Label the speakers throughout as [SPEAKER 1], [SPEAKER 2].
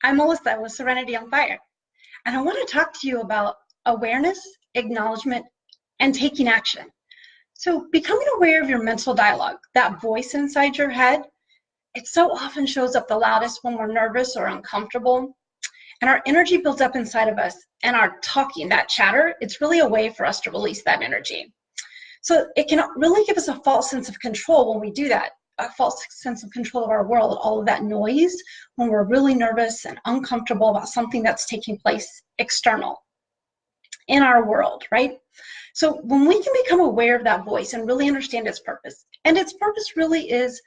[SPEAKER 1] I'm Melissa with Serenity on Fire, and I want to talk to you about awareness, acknowledgement, and taking action. So becoming aware of your mental dialogue, that voice inside your head, it so often shows up the loudest when we're nervous or uncomfortable, and our energy builds up inside of us, and our talking, that chatter, it's really a way for us to release that energy. So it can really give us a false sense of control when we do that. A false sense of control of our world, all of that noise when we're really nervous and uncomfortable about something that's taking place external in our world, right? So when we can become aware of that voice and really understand its purpose, and its purpose really is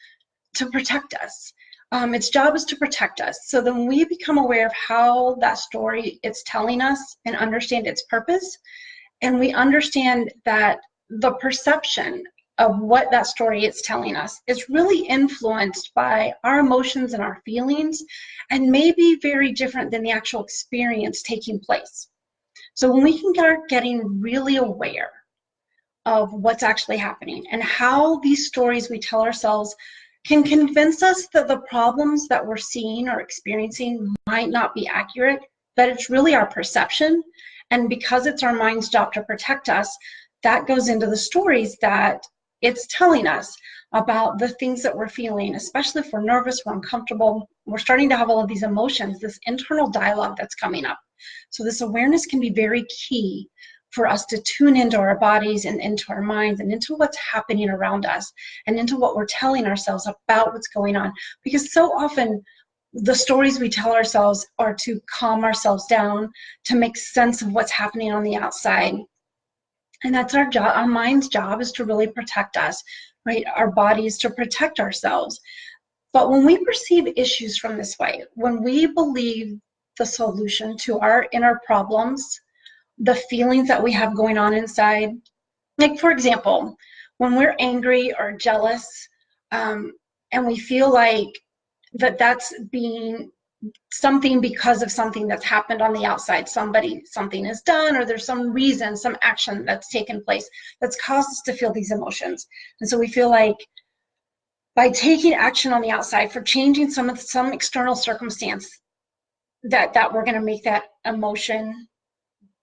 [SPEAKER 1] to protect us. Its job is to protect us. So then we become aware of how that story it's telling us and understand its purpose, and we understand that the perception of what that story is telling us is really influenced by our emotions and our feelings, and maybe very different than the actual experience taking place. So when we can start getting really aware of what's actually happening and how these stories we tell ourselves can convince us that the problems that we're seeing or experiencing might not be accurate, that it's really our perception, and because it's our mind's job to protect us, that goes into the stories that it's telling us about the things that we're feeling, especially if we're nervous, we're uncomfortable, we're starting to have all of these emotions, this internal dialogue that's coming up. So this awareness can be very key for us to tune into our bodies and into our minds and into what's happening around us and into what we're telling ourselves about what's going on. Because so often the stories we tell ourselves are to calm ourselves down, to make sense of what's happening on the outside. And that's our job. Our mind's job is to really protect us, right? Our bodies to protect ourselves. But when we perceive issues from this way, when we believe the solution to our inner problems, the feelings that we have going on inside, like for example, when we're angry or jealous, and we feel like that's being something because of something that's happened on the outside, something is done, or there's some reason, some action that's taken place that's caused us to feel these emotions. And so we feel like by taking action on the outside for changing some external circumstance, that we're going to make that emotion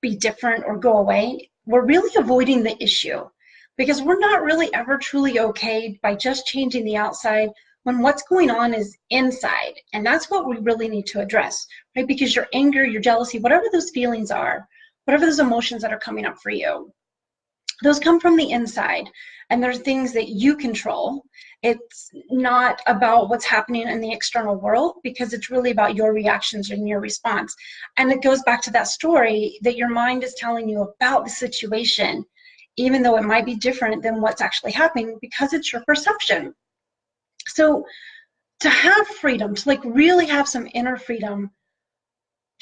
[SPEAKER 1] be different or go away. We're really avoiding the issue, because we're not really ever truly okay by just changing the outside when what's going on is inside. And that's what we really need to address, right? Because your anger, your jealousy, whatever those feelings are, whatever those emotions that are coming up for you, those come from the inside. And there's things that you control. It's not about what's happening in the external world, because it's really about your reactions and your response. And it goes back to that story that your mind is telling you about the situation, even though it might be different than what's actually happening, because it's your perception. So to have freedom, to like really have some inner freedom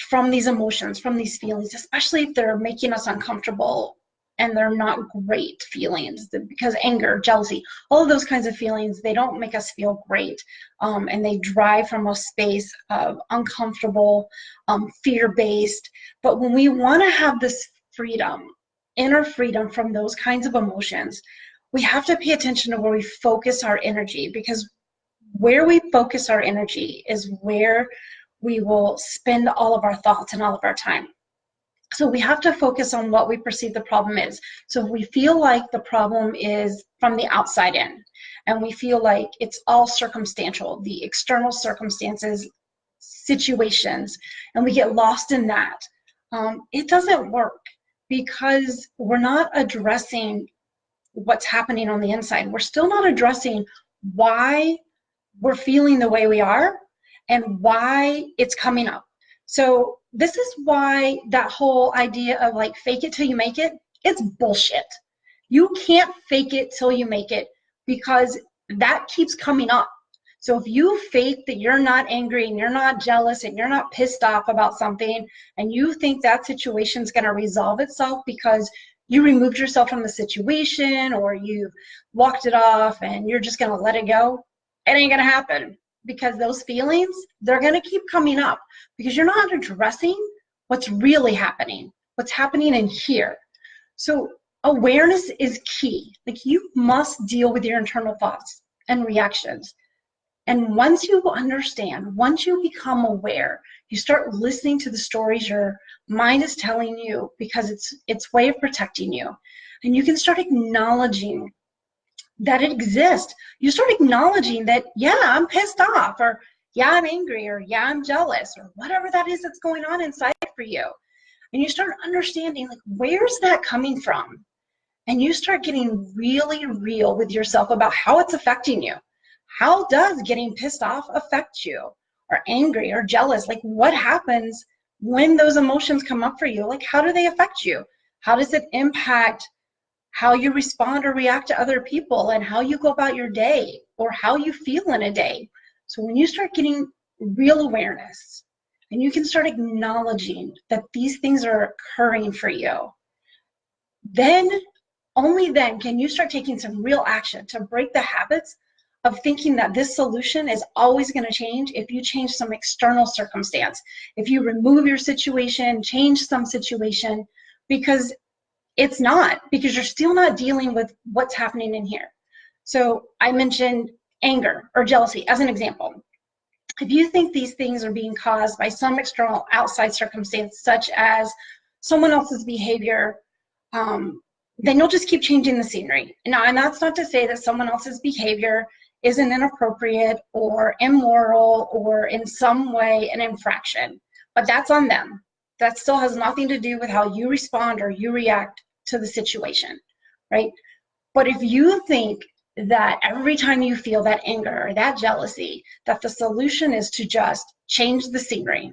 [SPEAKER 1] from these emotions, from these feelings, especially if they're making us uncomfortable and they're not great feelings, because anger, jealousy, all of those kinds of feelings, they don't make us feel great, and they drive from a space of uncomfortable, fear-based. But when we want to have this freedom, inner freedom from those kinds of emotions, we have to pay attention to where we focus our energy, because where we focus our energy is where we will spend all of our thoughts and all of our time. So we have to focus on what we perceive the problem is. So if we feel like the problem is from the outside in, and we feel like it's all circumstantial, the external circumstances, situations, and we get lost in that, it doesn't work, because we're not addressing what's happening on the inside. We're still not addressing why we're feeling the way we are and why it's coming up. So this is why that whole idea of like fake it till you make it, it's bullshit. You can't fake it till you make it, because that keeps coming up. So if you fake that you're not angry and you're not jealous and you're not pissed off about something, and you think that situation's going to resolve itself because you removed yourself from the situation or you walked it off and you're just going to let it go, it ain't going to happen, because those feelings, they're going to keep coming up, because you're not addressing what's really happening, what's happening in here. So awareness is key. Like, you must deal with your internal thoughts and reactions. And once you understand, once you become aware, you start listening to the stories your mind is telling you because it's way of protecting you. And you can start acknowledging that it exists. You start acknowledging that, yeah, I'm pissed off, or yeah, I'm angry, or yeah, I'm jealous, or whatever that is that's going on inside for you. And you start understanding, like, where's that coming from? And you start getting really real with yourself about how it's affecting you. How does getting pissed off affect you? Or angry or jealous? Like, what happens when those emotions come up for you? Like, how do they affect you? How does it impact how you respond or react to other people, and how you go about your day, or how you feel in a day? So when you start getting real awareness, and you can start acknowledging that these things are occurring for you, then, only then, can you start taking some real action to break the habits of thinking that this solution is always going to change if you change some external circumstance, if you remove your situation, change some situation, because it's not, because you're still not dealing with what's happening in here. So I mentioned anger or jealousy as an example. If you think these things are being caused by some external outside circumstance, such as someone else's behavior, then you'll just keep changing the scenery. Now, and that's not to say that someone else's behavior isn't inappropriate or immoral or in some way an infraction, but that's on them. That still has nothing to do with how you respond or you react to the situation, right? But if you think that every time you feel that anger or that jealousy, that the solution is to just change the scenery,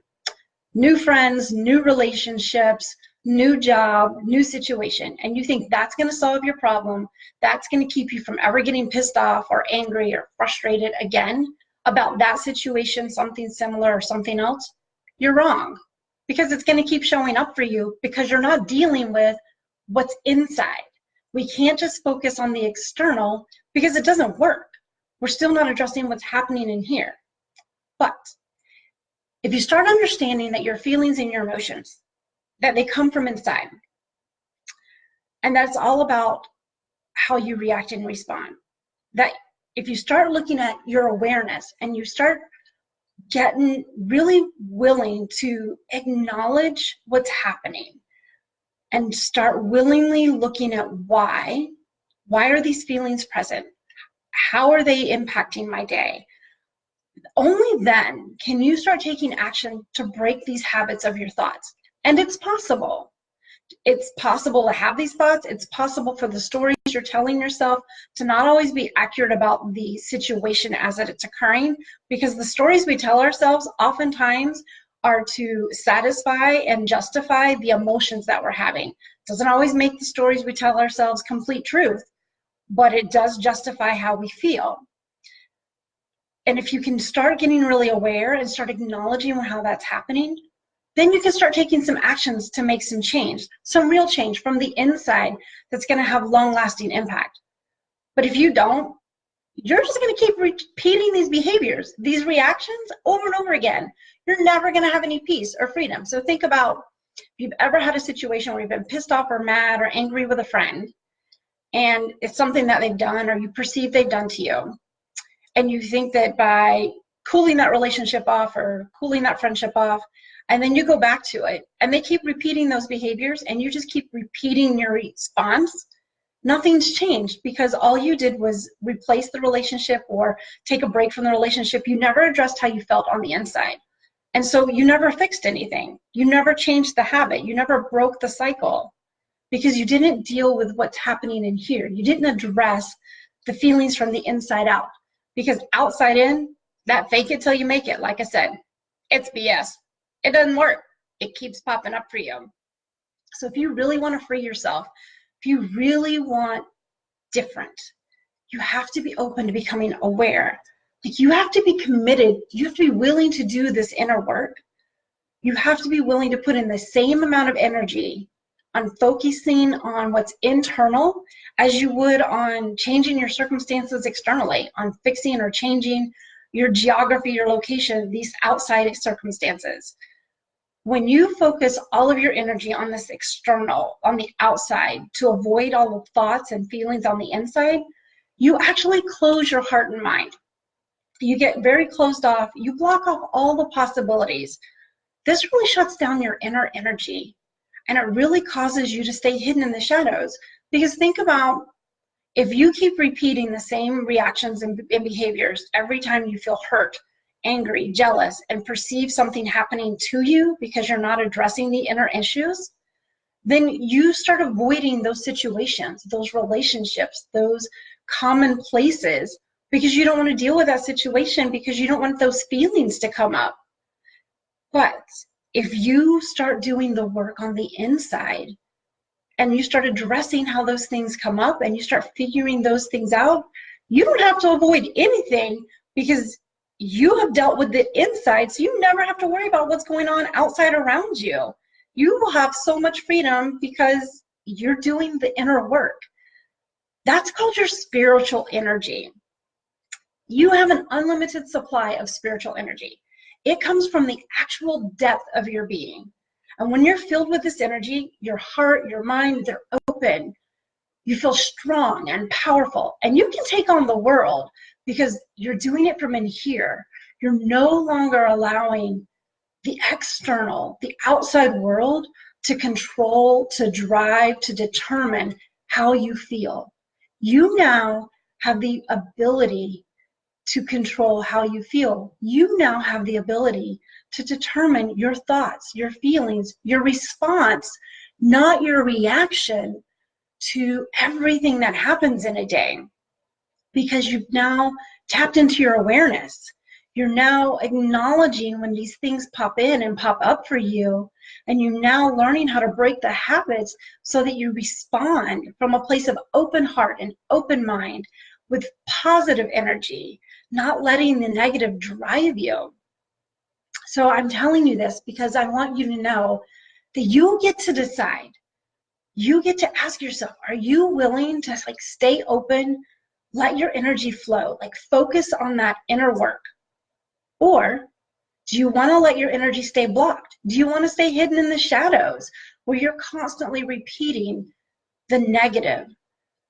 [SPEAKER 1] new friends, new relationships, new job, new situation, and you think that's going to solve your problem, that's going to keep you from ever getting pissed off or angry or frustrated again about that situation, something similar or something else, you're wrong. Because it's going to keep showing up for you because you're not dealing with what's inside. We can't just focus on the external because it doesn't work. We're still not addressing what's happening in here. But if you start understanding that your feelings and your emotions, that they come from inside, and that's all about how you react and respond, that if you start looking at your awareness and you start getting really willing to acknowledge what's happening and start willingly looking at why are these feelings present? How are they impacting my day? Only then can you start taking action to break these habits of your thoughts. And it's possible. It's possible to have these thoughts. It's possible for the stories you're telling yourself to not always be accurate about the situation as it's occurring, because the stories we tell ourselves oftentimes are to satisfy and justify the emotions that we're having. It doesn't always make the stories we tell ourselves complete truth, but it does justify how we feel. And if you can start getting really aware and start acknowledging how that's happening, then you can start taking some actions to make some change, some real change from the inside that's going to have long-lasting impact. But if you don't, you're just going to keep repeating these behaviors, these reactions over and over again. You're never going to have any peace or freedom. So think about if you've ever had a situation where you've been pissed off or mad or angry with a friend, and it's something that they've done or you perceive they've done to you, and you think that by cooling that relationship off or cooling that friendship off, and then you go back to it, and they keep repeating those behaviors, and you just keep repeating your response, nothing's changed, because all you did was replace the relationship or take a break from the relationship. You never addressed how you felt on the inside. And so you never fixed anything. You never changed the habit. You never broke the cycle, because you didn't deal with what's happening in here. You didn't address the feelings from the inside out, because outside in, that fake it till you make it, like I said, it's BS. It doesn't work. It keeps popping up for you. So if you really want to free yourself, if you really want different, you have to be open to becoming aware. Like, you have to be committed. You have to be willing to do this inner work. You have to be willing to put in the same amount of energy on focusing on what's internal as you would on changing your circumstances externally, on fixing or changing your geography, your location, these outside circumstances. When you focus all of your energy on this external, on the outside, to avoid all the thoughts and feelings on the inside, you actually close your heart and mind. You get very closed off. You block off all the possibilities. This really shuts down your inner energy, and it really causes you to stay hidden in the shadows. Because think about, if you keep repeating the same reactions and behaviors every time you feel hurt, angry, jealous, and perceive something happening to you because you're not addressing the inner issues, then you start avoiding those situations, those relationships, those common places, because you don't want to deal with that situation, because you don't want those feelings to come up. But if you start doing the work on the inside, and you start addressing how those things come up, and you start figuring those things out, you don't have to avoid anything, because you have dealt with the inside, so you never have to worry about what's going on outside around you. You will have so much freedom because you're doing the inner work. That's called your spiritual energy. You have an unlimited supply of spiritual energy. It comes from the actual depth of your being. And when you're filled with this energy, your heart, your mind, they're open. You feel strong and powerful, and you can take on the world because you're doing it from in here. You're no longer allowing the external, the outside world to control, to drive, to determine how you feel. You now have the ability to control how you feel. You now have the ability to determine your thoughts, your feelings, your response, not your reaction to everything that happens in a day, because you've now tapped into your awareness. You're now acknowledging when these things pop in and pop up for you, and you're now learning how to break the habits so that you respond from a place of open heart and open mind with positive energy, not letting the negative drive you. So I'm telling you this because I want you to know that you get to decide. You get to ask yourself, are you willing to stay open, let your energy flow, focus on that inner work? Or do you want to let your energy stay blocked? Do you want to stay hidden in the shadows where you're constantly repeating the negative,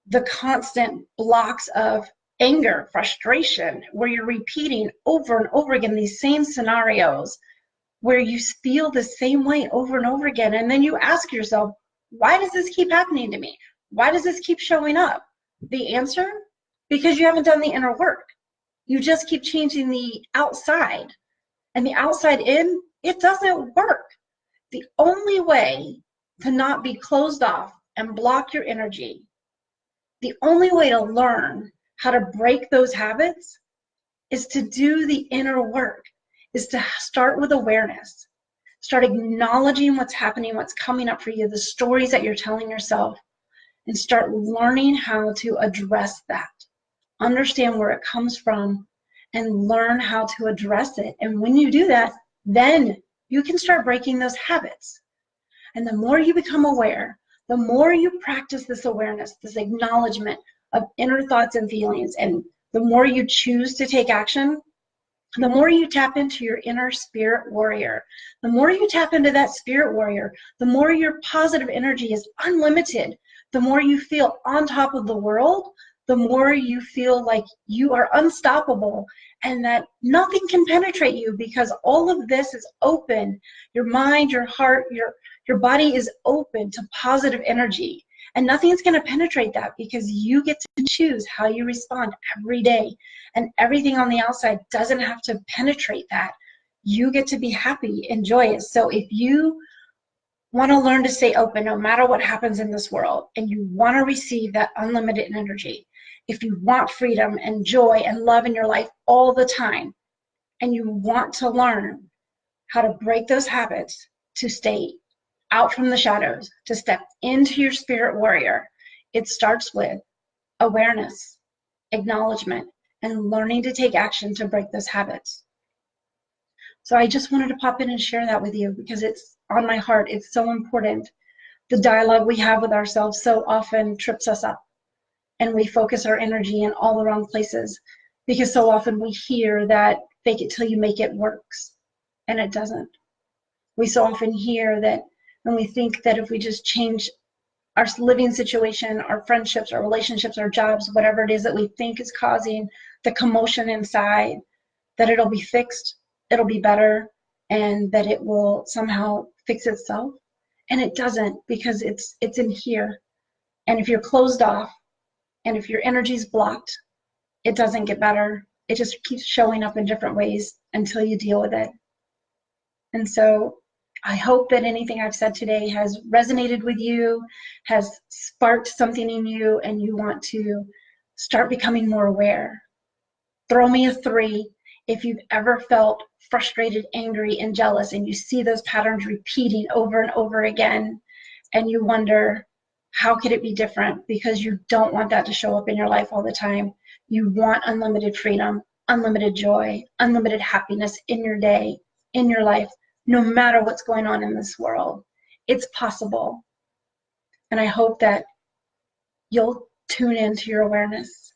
[SPEAKER 1] the constant blocks of anger, frustration, where you're repeating over and over again these same scenarios, where you feel the same way over and over again, and then you ask yourself, why does this keep happening to me? Why does this keep showing up? The answer? Because you haven't done the inner work. You just keep changing the outside, and the outside in, it doesn't work. The only way to not be closed off and block your energy, the only way to learn how to break those habits is to do the inner work, is to start with awareness. Start acknowledging what's happening, what's coming up for you, the stories that you're telling yourself, and start learning how to address that. Understand where it comes from and learn how to address it. And when you do that, then you can start breaking those habits. And the more you become aware, the more you practice this awareness, this acknowledgement of inner thoughts and feelings, and the more you choose to take action, the more you tap into your inner spirit warrior. The more you tap into that spirit warrior, the more your positive energy is unlimited. The more you feel on top of the world, the more you feel like you are unstoppable and that nothing can penetrate you, because all of this is open. Your mind, your heart, your body is open to positive energy. And nothing's going to penetrate that, because you get to choose how you respond every day. And everything on the outside doesn't have to penetrate that. You get to be happy and joyous. So if you want to learn to stay open no matter what happens in this world, and you want to receive that unlimited energy, if you want freedom and joy and love in your life all the time, and you want to learn how to break those habits to stay out from the shadows, to step into your spirit warrior, it starts with awareness, acknowledgement, and learning to take action to break those habits. So I just wanted to pop in and share that with you because it's on my heart. It's so important. The dialogue we have with ourselves so often trips us up, and we focus our energy in all the wrong places, because so often we hear that fake it till you make it works, and it doesn't. We so often hear that, and we think that if we just change our living situation, our friendships, our relationships, our jobs, whatever it is that we think is causing the commotion inside, that it'll be fixed, it'll be better, and that it will somehow fix itself. And it doesn't, because it's in here. And if you're closed off, and if your energy's blocked, it doesn't get better. It just keeps showing up in different ways until you deal with it. And so I hope that anything I've said today has resonated with you, has sparked something in you, and you want to start becoming more aware. Throw me a 3 if you've ever felt frustrated, angry, and jealous, and you see those patterns repeating over and over again, and you wonder, how could it be different? Because you don't want that to show up in your life all the time. You want unlimited freedom, unlimited joy, unlimited happiness in your day, in your life, no matter what's going on in this world. It's possible. And I hope that you'll tune into your awareness,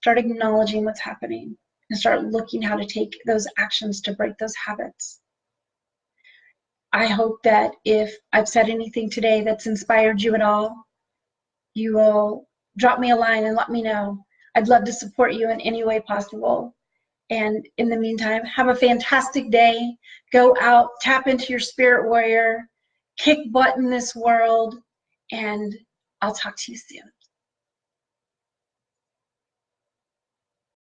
[SPEAKER 1] start acknowledging what's happening, and start looking how to take those actions to break those habits. I hope that if I've said anything today that's inspired you at all, you will drop me a line and let me know. I'd love to support you in any way possible. And in the meantime, have a fantastic day. Go out, tap into your spirit warrior, kick butt in this world, and I'll talk to you soon.